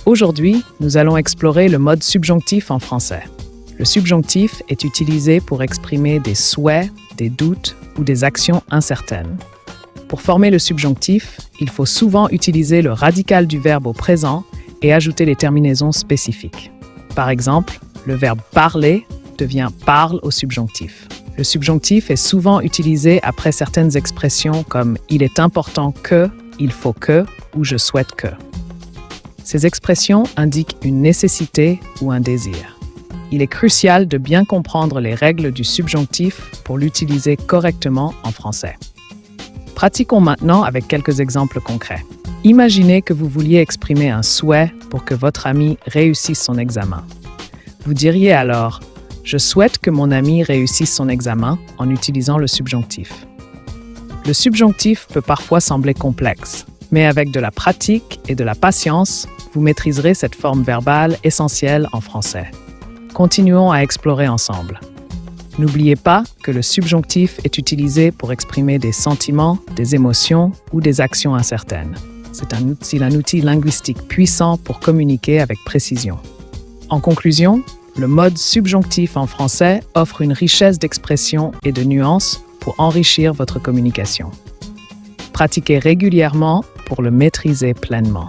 Aujourd'hui, nous allons explorer le mode subjonctif en français. Le subjonctif est utilisé pour exprimer des souhaits, des doutes ou des actions incertaines. Pour former le subjonctif, il faut souvent utiliser le radical du verbe au présent et ajouter les terminaisons spécifiques. Par exemple, le verbe parler devient parle au subjonctif. Le subjonctif est souvent utilisé après certaines expressions comme « il est important que »,« il faut que » ou « je souhaite que ». Ces expressions indiquent une nécessité ou un désir. Il est crucial de bien comprendre les règles du subjonctif pour l'utiliser correctement en français. Pratiquons maintenant avec quelques exemples concrets. Imaginez que vous vouliez exprimer un souhait pour que votre ami réussisse son examen. Vous diriez alors « Je souhaite que mon ami réussisse son examen » en utilisant le subjonctif. Le subjonctif peut parfois sembler complexe, mais avec de la pratique et de la patience, vous maîtriserez cette forme verbale essentielle en français. Continuons à explorer ensemble. N'oubliez pas que le subjonctif est utilisé pour exprimer des sentiments, des émotions ou des actions incertaines. C'est un outil linguistique puissant pour communiquer avec précision. En conclusion, le mode subjonctif en français offre une richesse d'expression et de nuances pour enrichir votre communication. Pratiquez régulièrement pour le maîtriser pleinement.